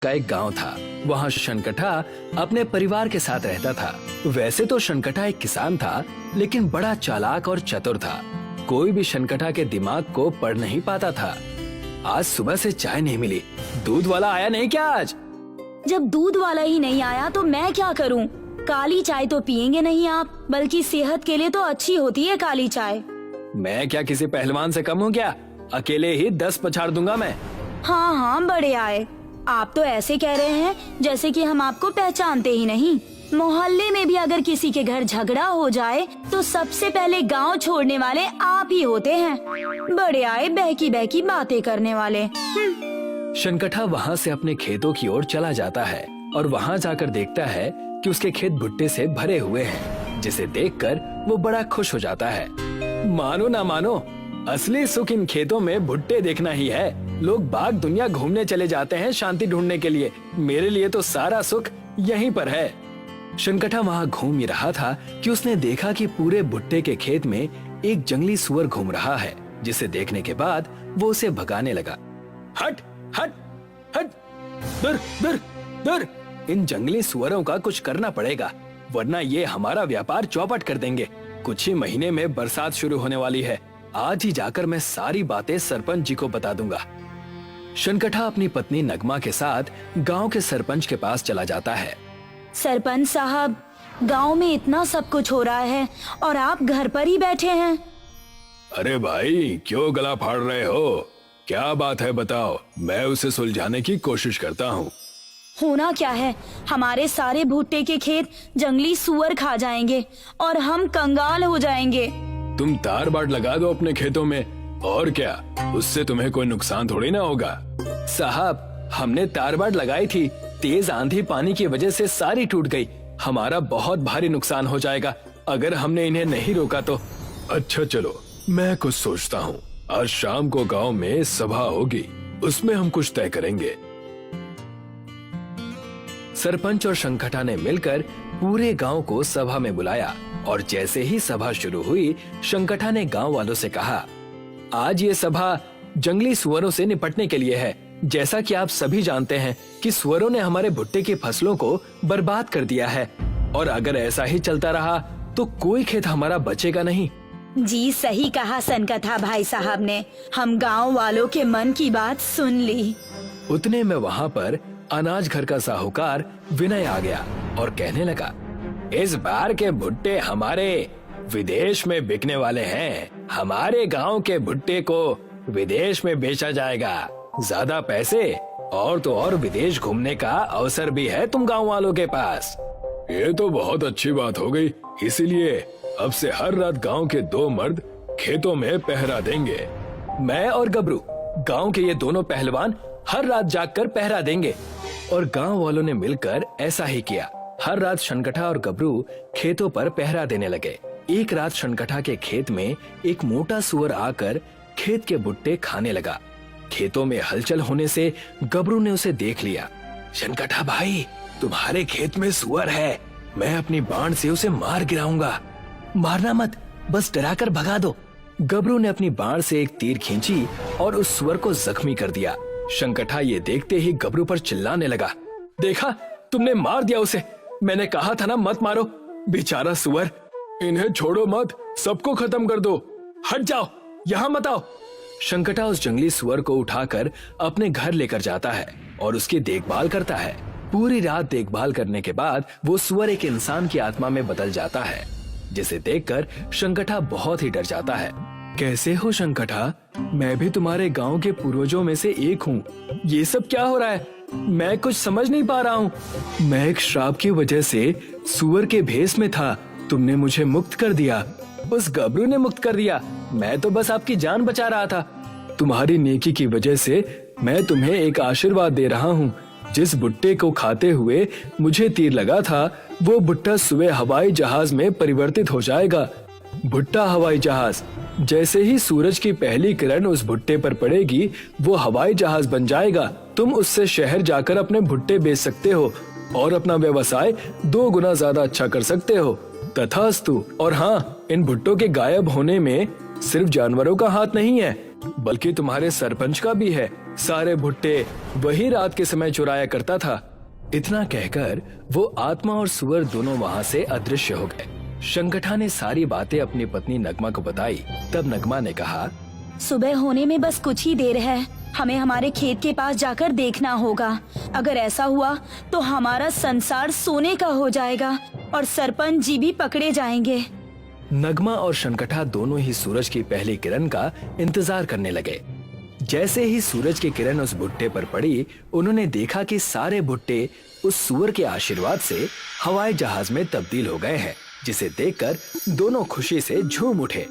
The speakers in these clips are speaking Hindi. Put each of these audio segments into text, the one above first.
का एक गांव था। वहाँ शनकठा अपने परिवार के साथ रहता था। वैसे तो शनकठा एक किसान था, लेकिन बड़ा चालाक और चतुर था। कोई भी शनकठा के दिमाग को पढ़ नहीं पाता था। आज सुबह से चाय नहीं मिली। दूध वाला आया नहीं क्या आज? जब दूध वाला ही नहीं आया तो मैं क्या करूं? काली चाय तो पियेंगे नहीं आप, बल्कि सेहत के लिए तो अच्छी होती है काली चाय। मैं क्या किसी पहलवान से कम हूँ क्या? अकेले ही 10 पछाड़ दूंगा मैं। हाँ हाँ, बड़े आए। आप तो ऐसे कह रहे हैं जैसे कि हम आपको पहचानते ही नहीं। मोहल्ले में भी अगर किसी के घर झगड़ा हो जाए तो सबसे पहले गांव छोड़ने वाले आप ही होते हैं। बड़े आए बहकी बहकी बातें करने वाले। शनकठा वहाँ से अपने खेतों की ओर चला जाता है और वहाँ जाकर देखता है कि उसके खेत भुट्टे से भरे हुए हैं, जिसे देखकर वो बड़ा खुश हो जाता है। मानो ना मानो, असली सुख इन खेतों में भुट्टे देखना ही है। लोग बाग दुनिया घूमने चले जाते हैं शांति ढूंढने के लिए, मेरे लिए तो सारा सुख यहीं पर है। शनकठा वहाँ घूम ही रहा था कि उसने देखा कि पूरे भुट्टे के खेत में एक जंगली सुअर घूम रहा है, जिसे देखने के बाद वो उसे भगाने लगा। हट हट हट, दूर दूर दूर। इन जंगली सुअरों का कुछ करना पड़ेगा, वरना ये हमारा व्यापार चौपट कर देंगे। कुछ ही महीने में बरसात शुरू होने वाली है। आज ही जाकर मैं सारी बातें सरपंच जी को बता दूंगा। शनकठा अपनी पत्नी नगमा के साथ गांव के सरपंच के पास चला जाता है। सरपंच साहब, गांव में इतना सब कुछ हो रहा है और आप घर पर ही बैठे हैं। अरे भाई, क्यों गला फाड़ रहे हो? क्या बात है बताओ, मैं उसे सुलझाने की कोशिश करता हूँ। होना क्या है, हमारे सारे भुट्टे के खेत जंगली सुअर खा जाएंगे और हम कंगाल हो जाएंगे। तुम तार बाट लगा दो अपने खेतों में, और क्या, उससे तुम्हें कोई नुकसान थोड़ी ना होगा। साहब, हमने तार बाट लगाई थी, तेज आंधी पानी की वजह से सारी टूट गई। हमारा बहुत भारी नुकसान हो जाएगा अगर हमने इन्हें नहीं रोका तो। अच्छा चलो, मैं कुछ सोचता हूँ। आज शाम को गांव में सभा होगी, उसमें हम कुछ तय करेंगे। सरपंच और शनकठा ने मिलकर पूरे गांव को सभा में बुलाया और जैसे ही सभा शुरू हुई, शनकठा ने गांव वालों से कहा, आज ये सभा जंगली सुअरों से निपटने के लिए है। जैसा कि आप सभी जानते हैं कि सुअरों ने हमारे भुट्टे की फसलों को बर्बाद कर दिया है, और अगर ऐसा ही चलता रहा तो कोई खेत हमारा बचेगा नहीं। जी सही कहा शनकठा भाई साहब ने, हम गांव वालों के मन की बात सुन ली। उतने में वहाँ पर अनाज घर का साहूकार विनय आ गया और कहने लगा, इस बार के भुट्टे हमारे विदेश में बिकने वाले हैं। हमारे गांव के भुट्टे को विदेश में बेचा जाएगा। ज्यादा पैसे और तो और विदेश घूमने का अवसर भी है तुम गांव वालों के पास। ये तो बहुत अच्छी बात हो गई, इसीलिए अब से हर रात गांव के 2 मर्द खेतों में पहरा देंगे। मैं और गबरू, गांव के ये दोनों पहलवान हर रात जागकर पहरा देंगे। और गांव वालों ने मिलकर ऐसा ही किया। हर रात शनकठा और गबरू खेतों पर पहरा देने लगे। एक रात शनकठा के खेत में एक मोटा सुअर आकर खेत के भुट्टे खाने लगा। खेतों में हलचल होने से गबरू ने उसे देख लिया। शनकठा भाई, तुम्हारे खेत में सुअर है, मैं अपनी बाण से उसे मार गिराऊंगा। मारना मत, बस डराकर भगा दो। गबरू ने अपनी बाण से एक तीर खींची और उस सुअर को जख्मी कर दिया। शनकठा ये देखते ही गबरू पर चिल्लाने लगा, देखा, तुमने मार दिया उसे। मैंने कहा था ना मत मारो, बेचारा सुअर। इन्हें छोड़ो मत, सबको खत्म कर दो। हट जाओ, यहाँ मत आओ। शनकठा उस जंगली सुअर को उठाकर अपने घर लेकर जाता है और उसकी देखभाल करता है। पूरी रात देखभाल करने के बाद वो सुअर एक इंसान की आत्मा में बदल जाता है, जिसे देखकर शनकठा बहुत ही डर जाता है। कैसे हो शनकठा? मैं भी तुम्हारे गांव के पूर्वजों में से एक हूँ। ये सब क्या हो रहा है? मैं कुछ समझ नहीं पा रहा हूँ। मैं एक श्राप की वजह से सुअर के भेष में था, तुमने मुझे मुक्त कर दिया। उस गबरू ने मुक्त कर दिया, मैं तो बस आपकी जान बचा रहा था। तुम्हारी नेकी की वजह से मैं तुम्हें एक आशीर्वाद दे रहा हूँ। जिस भुट्टे को खाते हुए मुझे तीर लगा था, वो भुट्टा सुबह हवाई जहाज में परिवर्तित हो जाएगा। भुट्टा हवाई जहाज। जैसे ही सूरज की पहली किरण उस भुट्टे पर पड़ेगी, वो हवाई जहाज बन जाएगा। तुम उससे शहर जाकर अपने भुट्टे बेच सकते हो और अपना व्यवसाय 2 गुना ज्यादा अच्छा कर सकते हो। तथास्तु। और हाँ, इन भुट्टों के गायब होने में सिर्फ जानवरों का हाथ नहीं है, बल्कि तुम्हारे सरपंच का भी है। सारे भुट्टे वही रात के समय चुराया करता था। इतना कहकर वो आत्मा और सुअर दोनों वहाँ से अदृश्य हो गए। शंकठा ने सारी बातें अपनी पत्नी नगमा को बताई। तब नगमा ने कहा, सुबह होने में बस कुछ ही देर है, हमें हमारे खेत के पास जाकर देखना होगा। अगर ऐसा हुआ तो हमारा संसार सोने का हो जाएगा और सरपंच जी भी पकड़े जाएंगे। नगमा और शंकठा दोनों ही सूरज की पहली किरण का इंतजार करने लगे। जैसे ही सूरज की किरण उस भुट्टे पर पड़ी, उन्होंने देखा कि सारे भुट्टे उस सुअर के आशीर्वाद से हवाई जहाज में तब्दील हो गए हैं, जिसे देखकर दोनों खुशी से झूम उठे।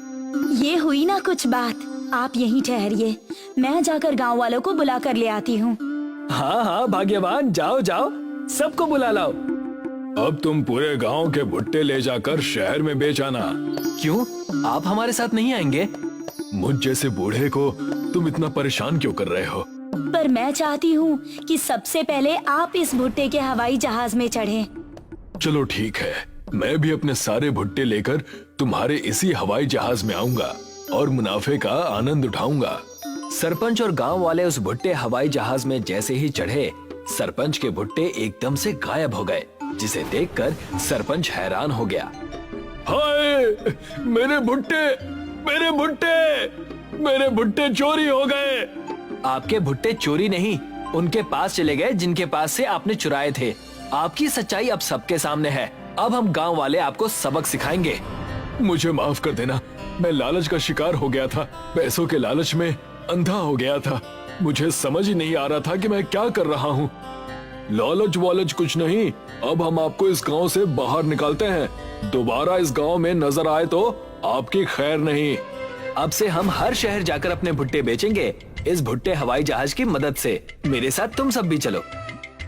ये हुई ना कुछ बात, आप यहीं ठहरिए, मैं जाकर गांव वालों को बुला कर ले आती हूँ। हाँ हाँ भाग्यवान, जाओ जाओ, सबको बुला लाओ। अब तुम पूरे गांव के भुट्टे ले जाकर शहर में बेच आना। क्यों, आप हमारे साथ नहीं आएंगे? मुझ जैसे बूढ़े को तुम इतना परेशान क्यों कर रहे हो? पर मैं चाहती हूँ कि सबसे पहले आप इस भुट्टे के हवाई जहाज में चढ़ें। चलो ठीक है, मैं भी अपने सारे भुट्टे लेकर तुम्हारे इसी हवाई जहाज में आऊंगा और मुनाफे का आनंद उठाऊंगा। सरपंच और गांव वाले उस भुट्टे हवाई जहाज में जैसे ही चढ़े, सरपंच के भुट्टे एकदम से गायब हो गए, जिसे देखकर सरपंच हैरान हो गया। हाय, मेरे भुट्टे, मेरे भुट्टे, मेरे भुट्टे चोरी हो गए। आपके भुट्टे चोरी नहीं, उनके पास चले गए जिनके पास से आपने चुराए थे। आपकी सच्चाई अब सबके सामने है। अब हम गांव वाले आपको सबक सिखाएंगे। मुझे माफ कर देना, मैं लालच का शिकार हो गया था। पैसों के लालच में अंधा हो गया था। मुझे समझ ही नहीं आ रहा था कि मैं क्या कर रहा हूँ। लालच वालच कुछ नहीं, अब हम आपको इस गांव से बाहर निकालते हैं। दोबारा इस गांव में नजर आए तो आपकी खैर नहीं। अब से हम हर शहर जाकर अपने भुट्टे बेचेंगे इस भुट्टे हवाई जहाज की मदद से। मेरे साथ तुम सब भी चलो।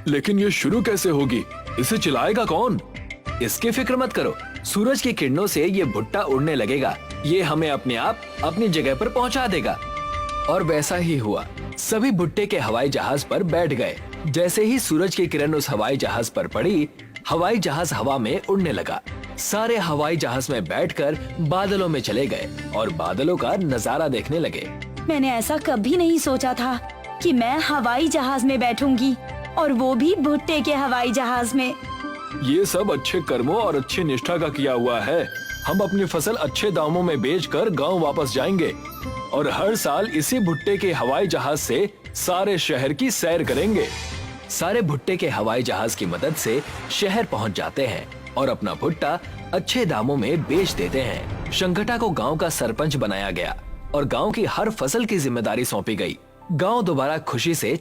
लेकिन ये शुरू कैसे होगी? इसे चलाएगा कौन? इसकी फिक्र मत करो, सूरज की किरणों से ये भुट्टा उड़ने लगेगा। ये हमें अपने आप अपनी जगह पर पहुंचा देगा। और वैसा ही हुआ। सभी भुट्टे के हवाई जहाज पर बैठ गए। जैसे ही सूरज की किरण उस हवाई जहाज पर पड़ी, हवाई जहाज हवा में उड़ने लगा। सारे हवाई जहाज में बैठकर बादलों में चले गए और बादलों का नजारा देखने लगे। मैंने ऐसा कभी नहीं सोचा था कि मैं हवाई जहाज में बैठूंगी, और वो भी भुट्टे के हवाई जहाज में। ये सब अच्छे कर्मों और अच्छी निष्ठा का किया हुआ है। हम अपनी फसल अच्छे दामों में बेचकर गांव वापस जाएंगे और हर साल इसी भुट्टे के हवाई जहाज से सारे शहर की सैर करेंगे। सारे भुट्टे के हवाई जहाज की मदद से शहर पहुंच जाते हैं और अपना भुट्टा अच्छे दामों में बेच देते हैं। शंकठा को गांव का सरपंच बनाया गया और गांव की हर फसल की जिम्मेदारी सौंपी गई। गांव दोबारा खुशी से